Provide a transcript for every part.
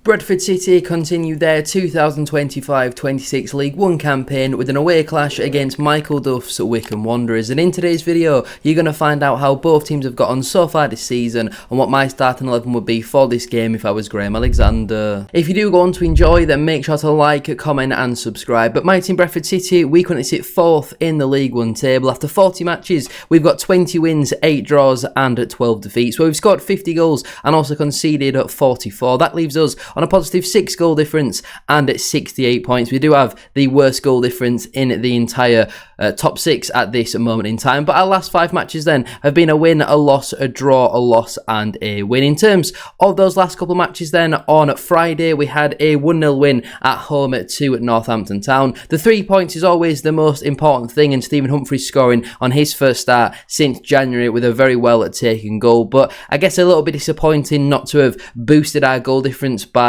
Bradford City continue their 2025-26 League One campaign with an away clash against Michael Duff's Wycombe Wanderers, and in today's video you're going to find out how both teams have got on so far this season and what my starting 11 would be for this game if I was Graham Alexander. If you do go on to enjoy, then make sure to like, comment and subscribe. But my team Bradford City, we currently sit 4th in the League One table. After 40 matches we've got 20 wins, 8 draws and 12 defeats, where we've scored 50 goals and also conceded 44. That leaves us on a positive 6 goal difference and at 68 points. We do have the worst goal difference in the entire top 6 at this moment in time, but our last 5 matches then have been a win, a loss, a draw, a loss and a win. In terms of those last couple of matches then, on Friday we had a 1-0 win at home to Northampton Town. The 3 points is always the most important thing, and Stephen Humphrys scoring on his first start since January with a very well taken goal, but I guess a little bit disappointing not to have boosted our goal difference by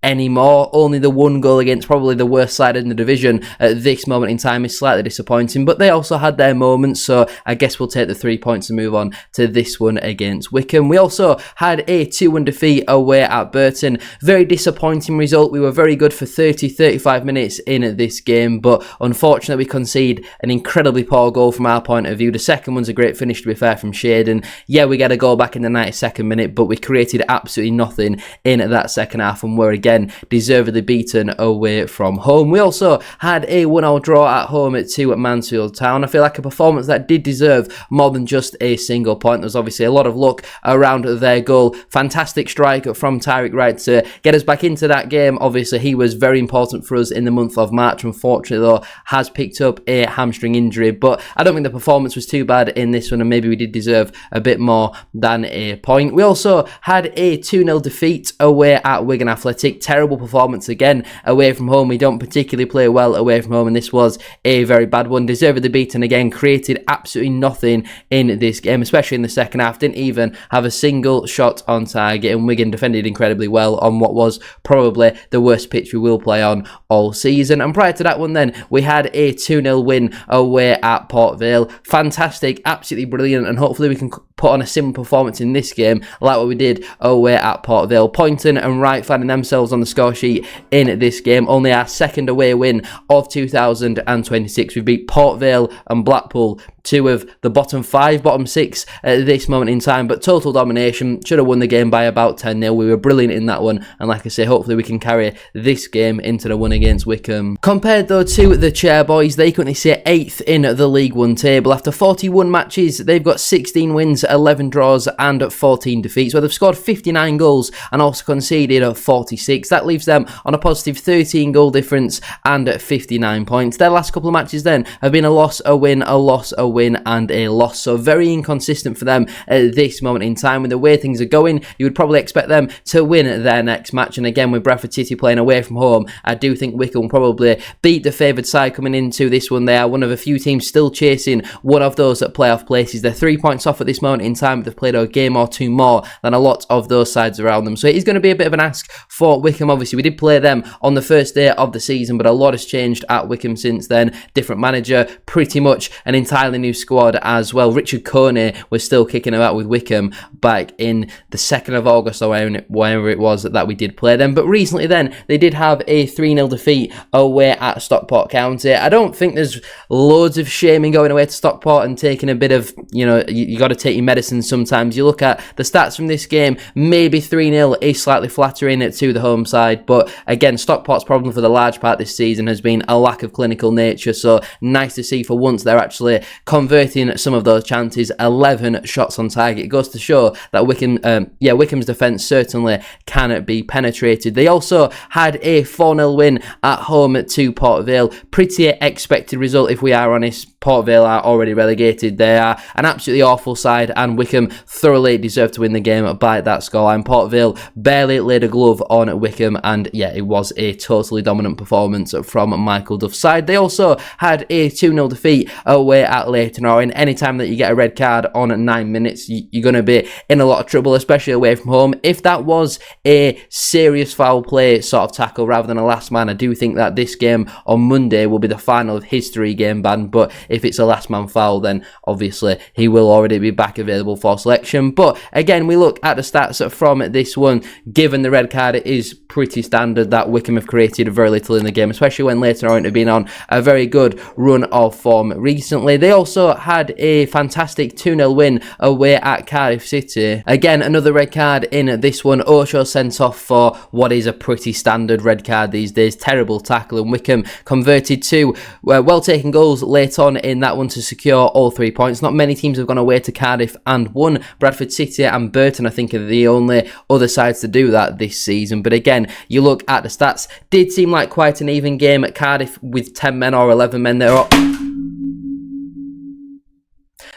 anymore. Only the 1 goal against probably the worst side in the division at this moment in time is slightly disappointing, but they also had their moments, so I guess we'll take the 3 points and move on to this one against Wycombe. We also had a 2-1 defeat away at Burton. Very disappointing result. We were very good for 30-35 minutes in this game, but unfortunately we concede an incredibly poor goal from our point of view. The second one's a great finish, to be fair, from Shaden. Yeah, we get a goal back in the 92nd minute, but we created absolutely nothing in that second half and were again deservedly beaten away from home. We also had a 1-1 draw at home to Mansfield Town. I feel like a performance that did deserve more than just a single point. There was obviously a lot of luck around their goal. Fantastic strike from Tyreek Wright to get us back into that game. Obviously he was very important for us in the month of March. Unfortunately though, has picked up a hamstring injury, but I don't think the performance was too bad in this one, and maybe we did deserve a bit more than a point. We also had a 2-0 defeat away at Wigan Athletic. Terrible performance again away from home. We don't particularly play well away from home, and this was a very bad one. Deservedly beaten again. Created absolutely nothing in this game, especially in the second half. Didn't even have a single shot on target, and Wigan defended incredibly well on what was probably the worst pitch we will play on all season. And prior to that one then, we had a 2-0 win away at Port Vale. Fantastic, absolutely brilliant, and hopefully we can put on a similar performance in this game like what we did away at Port Vale. Poynton and Wright finding themselves on the score sheet in this game. Only our second away win of 2026. We beat Port Vale and Blackpool, 2 of the bottom 5, bottom 6 at this moment in time, but total domination. Should have won the game by about 10-0. We were brilliant in that one, and like I say, hopefully we can carry this game into the one against Wycombe. Compared though to the Chairboys, they currently sit 8th in the League One table. After 41 matches, they've got 16 wins, 11 draws and 14 defeats, where they've scored 59 goals and also conceded 46. That leaves them on a positive 13 goal difference and 59 points. Their last couple of matches then have been a loss, a win, a loss, a win and a loss, so very inconsistent for them at this moment in time. With the way things are going, you would probably expect them to win their next match, and again with Bradford City playing away from home, I do think Wycombe will probably beat the favoured side coming into this one. They are one of a few teams still chasing one of those at playoff places. They're 3 points off at this moment in time, but they've played a game or 2 more than a lot of those sides around them, so it is going to be a bit of an ask for Wycombe. Obviously we did play them on the first day of the season, but a lot has changed at Wycombe since then. Different manager, pretty much an entirely new squad as well. Richard Coney was still kicking about with Wycombe back in the 2nd of August or whenever it was that we did play them, but recently then they did have a 3-0 defeat away at Stockport County. I don't think there's loads of shame in going away to Stockport and taking a bit of, you got to take your medicine sometimes. You look at the stats from this game, maybe 3-0 is slightly flattering to the home side, but again Stockport's problem for the large part this season has been a lack of clinical nature, so nice to see for once they're actually converting some of those chances. 11 shots on target. It goes to show that Wycombe's defence certainly can be penetrated. They also had a 4-0 win at home to Port Vale. Pretty expected result if we are honest. Port Vale are already relegated. They are an absolutely awful side, and Wycombe thoroughly deserved to win the game by that scoreline. Port Vale barely laid a glove on Wycombe, and yeah, it was a totally dominant performance from Michael Duff's side. They also had a 2-0 defeat away at Leyton Orient. Anytime that you get a red card on 9 minutes, you're going to be in a lot of trouble, especially away from home. If that was a serious foul play sort of tackle rather than a last man, I do think that this game on Monday will be the final of his 3-game ban, but if it's a last man foul, then obviously he will already be back available for selection. But again, we look at the stats from this one. Given the red card, it is pretty standard that Wycombe have created very little in the game, especially when Leighton Orient have been on a very good run of form recently. They also had a fantastic 2-0 win away at Cardiff City. Again, another red card in this one. Osho sent off for what is a pretty standard red card these days. Terrible tackle, and Wycombe converted two well-taken goals late on in that one to secure all 3 points. Not many teams have gone away to Cardiff and won. Bradford City and Burton, I think, are the only other sides to do that this season. But again, you look at the stats, did seem like quite an even game at Cardiff with 10 men or 11 men there.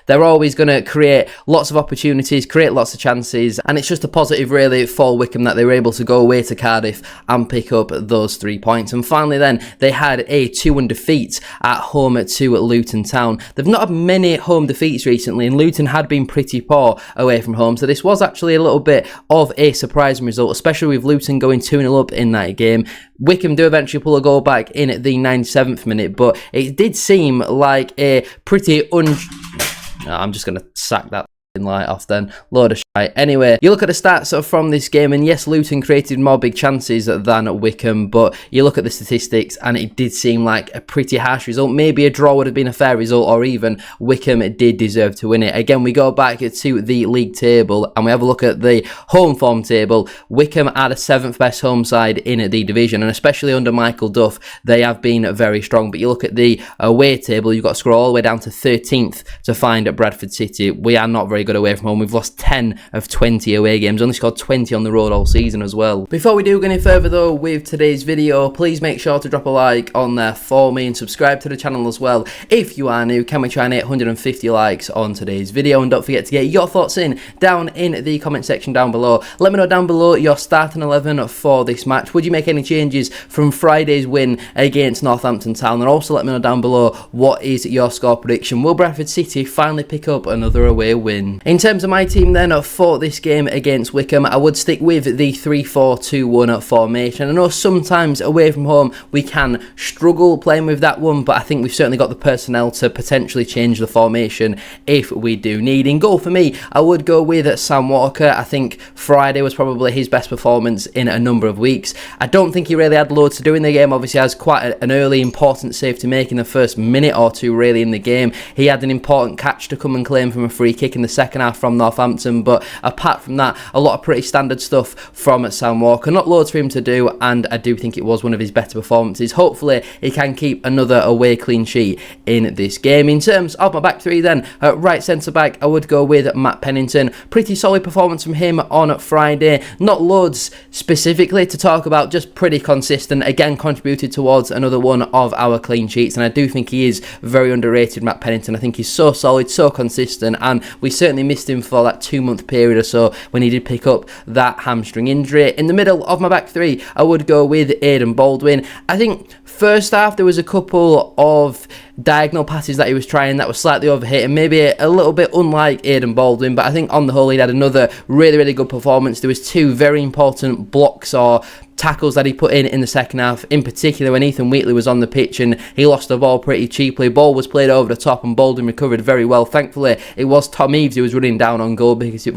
They're always going to create lots of opportunities, create lots of chances, and it's just a positive really for Wycombe that they were able to go away to Cardiff and pick up those 3 points. And finally then, they had a 2-1 defeat at home to Luton Town. They've not had many home defeats recently, and Luton had been pretty poor away from home, so this was actually a little bit of a surprising result, especially with Luton going 2-0 up in that game. Wycombe do eventually pull a goal back in the 97th minute, but it did seem like a pretty I'm just going to sack that light off then. Load of shite. Anyway, you look at the stats from this game, and yes, Luton created more big chances than Wycombe, but you look at the statistics and it did seem like a pretty harsh result. Maybe a draw would have been a fair result, or even Wycombe did deserve to win it. Again, we go back to the league table and we have a look at the home form table. Wycombe are the 7th best home side in the division, and especially under Michael Duff, they have been very strong. But you look at the away table, you've got to scroll all the way down to 13th to find Bradford City. We are not very good away from home. We've lost 10 of 20 away games, only scored 20 on the road all season as well. Before we do go any further though with today's video, please make sure to drop a like on there for me and subscribe to the channel as well if you are new. Can we try and hit 150 likes on today's video? And don't forget to get your thoughts in down in the comment section down below. Let me know down below your starting 11 for this match. Would you make any changes from Friday's win against Northampton Town? And also let me know down below, what is your score prediction? Will Bradford City finally pick up another away win? In terms of my team then for this game against Wycombe, I would stick with the 3-4-2-1 formation. I know sometimes away from home we can struggle playing with that one, but I think we've certainly got the personnel to potentially change the formation if we do need. In goal for me, I would go with Sam Walker. I think Friday was probably his best performance in a number of weeks. I don't think he really had loads to do in the game. Obviously has quite an early important save to make in the first minute or two really in the game. He had an important catch to come and claim from a free kick in the second half from Northampton, but apart from that, a lot of pretty standard stuff from Sam Walker. Not loads for him to do, and I do think it was one of his better performances. Hopefully he can keep another away clean sheet in this game. In terms of my back three then, at right centre back, I would go with Matt Pennington. Pretty solid performance from him on Friday. Not loads specifically to talk about, just pretty consistent. Again, contributed towards another one of our clean sheets, and I do think he is very underrated, Matt Pennington. I think he's so solid, so consistent, and we certainly missed him for that 2-month period or so when he did pick up that hamstring injury. In the middle of my back three, I would go with Aidan Baldwin. I think first half there was a couple of diagonal passes that he was trying that was slightly overhit and maybe a little bit unlike Aidan Baldwin, but I think on the whole he had another really good performance. There was two very important blocks or tackles that he put in the second half, in particular when Ethan Wheatley was on the pitch and he lost the ball pretty cheaply. Ball was played over the top and Baldwin recovered very well. Thankfully it was Tom Eaves who was running down on goal, because if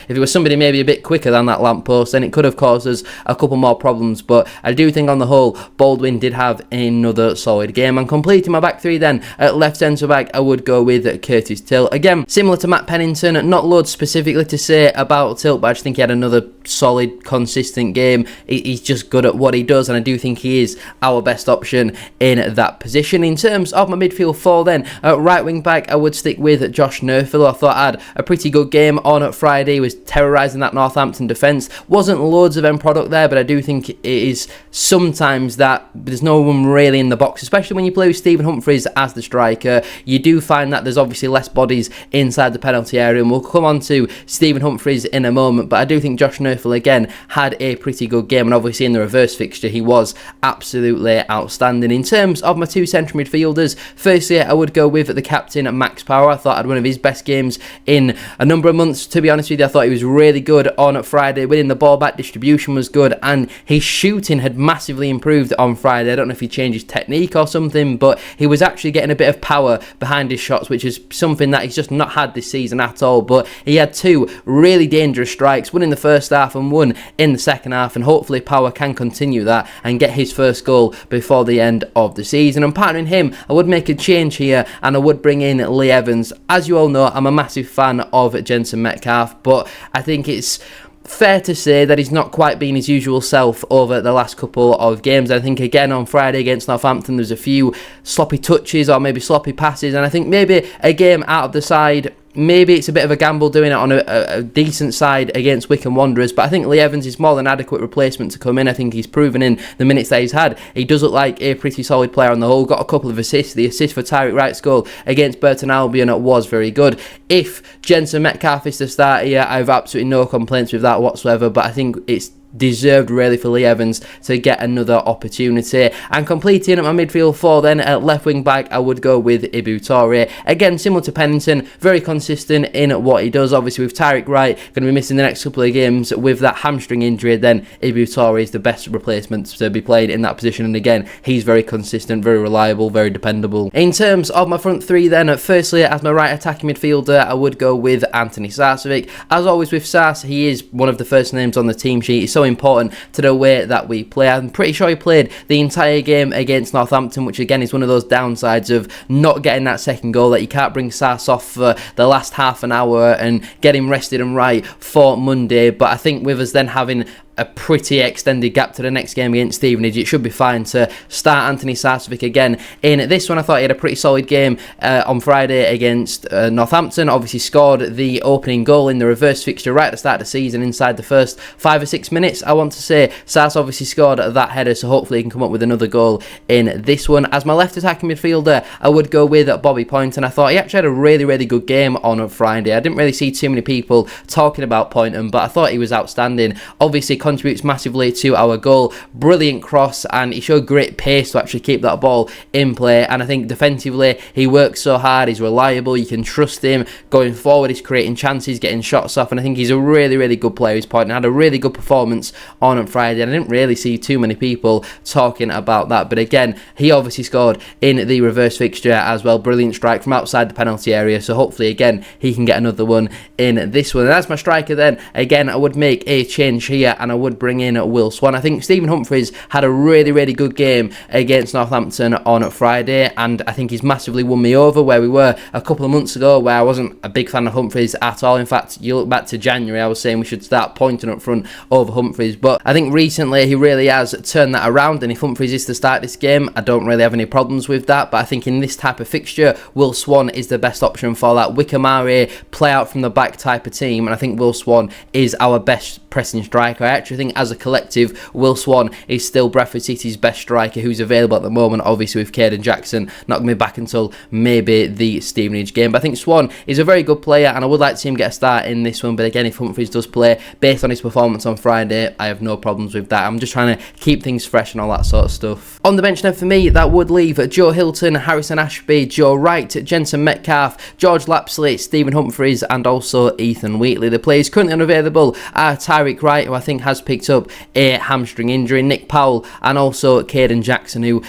it was somebody maybe a bit quicker than that lamppost, then it could have caused us a couple more problems. But I do think on the whole Baldwin did have another solid game. And completing my back three then, at left centre back I would go with Curtis Till. Again, similar to Matt Pennington, not loads specifically to say about Till, but I just think he had another solid consistent game. He's just good at what he does, and I do think he is our best option in that position. In terms of my midfield four then, at right wing back I would stick with Josh Nerfil. I thought I had a pretty good game on Friday. He was terrorising that Northampton defence. Wasn't loads of end product there, but I do think it is sometimes that there's no one really in the box, especially when you play with Stephen Humphries as the striker. You do find that there's obviously less bodies inside the penalty area, and we'll come on to Stephen Humphries in a moment, but I do think Josh Nerfil again had a pretty good game, and obviously obviously in the reverse fixture he was absolutely outstanding. In terms of my two central midfielders, firstly I would go with the captain Max Power. I thought I had one of his best games in a number of months, to be honest with you. I thought he was really good on Friday, winning the ball back, distribution was good, and his shooting had massively improved on Friday. I don't know if he changed his technique or something, but he was actually getting a bit of power behind his shots, which is something that he's just not had this season at all. But he had two really dangerous strikes, one in the first half and one in the second half, and hopefully Power can continue that and get his first goal before the end of the season. And partnering him, I would make a change here and I would bring in Lee Evans. As you all know, I'm a massive fan of Jensen Metcalf, but I think it's fair to say that he's not quite been his usual self over the last couple of games. I think again on Friday against Northampton there's a few sloppy touches or maybe sloppy passes, and I think maybe a game out of the side, maybe it's a bit of a gamble doing it on a decent side against Wycombe Wanderers, but I think Lee Evans is more than adequate replacement to come in. I think he's proven in the minutes that he's had. He does look like a pretty solid player on the whole. Got a couple of assists. The assist for Tyreek Wright's goal against Burton Albion was very good. If Jensen Metcalf is to start here, I have absolutely no complaints with that whatsoever, but I think it's deserved really for Lee Evans to get another opportunity. And completing my midfield four then, at left wing back I would go with Ibu Toure. Again, similar to Pennington, very consistent in what he does. Obviously with Tyreek Wright going to be missing the next couple of games with that hamstring injury, then Ibu Toure is the best replacement to be played in that position, and again he's very consistent, very reliable, very dependable. In terms of my front three then, firstly as my right attacking midfielder I would go with Anthony Sarcevic. As always with Sars, he is one of the first names on the team sheet. He's so important to the way that we play. I'm pretty sure he played the entire game against Northampton, which again is one of those downsides of not getting that second goal, that you can't bring Sars off for the last half an hour and get him rested and right for Monday. But I think with us then having a pretty extended gap to the next game against Stevenage, it should be fine to start Anthony Sarcevic again in this one. I thought he had a pretty solid game on Friday against Northampton. Obviously scored the opening goal in the reverse fixture right at the start of the season inside the first 5 or 6 minutes, I want to say. Sars obviously scored that header, so hopefully he can come up with another goal in this one. As my left attacking midfielder I would go with Bobby Poynton. I thought he actually had a really good game on Friday. I didn't really see too many people talking about Poynton, but I thought he was outstanding. Obviously contributes massively to our goal. Brilliant cross, and he showed great pace to actually keep that ball in play. And I think defensively he works so hard, he's reliable, you can trust him going forward, he's creating chances, getting shots off, and I think he's a really good player. He's pointing, had a really good performance on Friday, and I didn't really see too many people talking about that. But again, he obviously scored in the reverse fixture as well. Brilliant strike from outside the penalty area, so hopefully again he can get another one in this one. And as my striker then, again I would make a change here and I would bring in Will Swan. I think Stephen Humphreys had a really good game against Northampton on Friday, and I think he's massively won me over, where we were a couple of months ago where I wasn't a big fan of Humphreys at all. In fact, you look back to January, I was saying we should start Poynton up front over Humphreys, but I think recently he really has turned that around, and if Humphreys is to start this game I don't really have any problems with that. But I think in this type of fixture Will Swan is the best option for that Wycombe play out from the back type of team, and I think Will Swan is our best pressing striker. I actually think as a collective Will Swan is still Bradford City's best striker who's available at the moment, obviously with Caden Jackson not going to be back until maybe the Stevenage game. But I think Swan is a very good player and I would like to see him get a start in this one. But again, if Humphreys does play based on his performance on Friday, I have no problems with that. I'm just trying to keep things fresh and all that sort of stuff. On the bench now for me, that would leave Joe Hilton, Harrison Ashby, Joe Wright, Jensen Metcalf, George Lapsley, Stephen Humphreys and also Ethan Wheatley. The players currently unavailable are Tyreek Wright, who I think has picked up a hamstring injury, Nick Powell and also Caden Jackson, who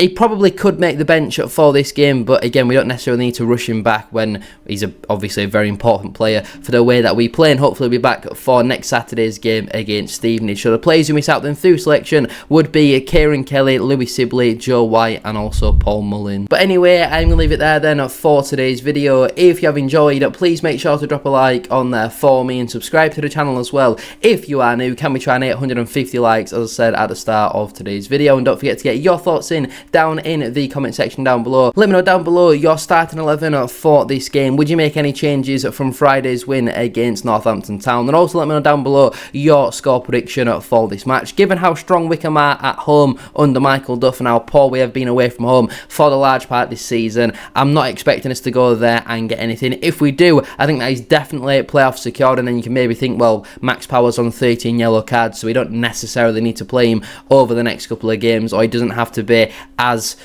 he probably could make the bench for this game, but again, we don't necessarily need to rush him back when he's obviously a very important player for the way that we play, and hopefully he'll be back for next Saturday's game against Stevenage. So the players who miss out then through selection would be Kieran Kelly, Louis Sibley, Joe White and also Paul Mullin. But anyway, I'm going to leave it there then for today's video. If you have enjoyed, please make sure to drop a like on there for me and subscribe to the channel as well. If you are new, can we try and 850 likes as I said at the start of today's video, and don't forget to get your thoughts in down in the comment section down below. Let me know down below your starting 11 for this game. Would you make any changes from Friday's win against Northampton Town? And also let me know down below your score prediction for this match. Given how strong Wycombe are at home under Michael Duff and how poor we have been away from home for the large part this season, I'm not expecting us to go there and get anything. If we do, I think that is definitely playoff secured, and then you can maybe think, well, Max Power's on 13 yellow cards, so we don't necessarily need to play him over the next couple of games, or he doesn't have to be as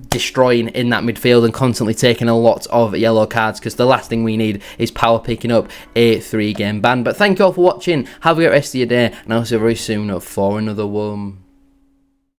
destroying in that midfield and constantly taking a lot of yellow cards, because the last thing we need is Power picking up a 3-game ban. But thank you all for watching, have a great rest of your day, and I'll see you very soon for another one.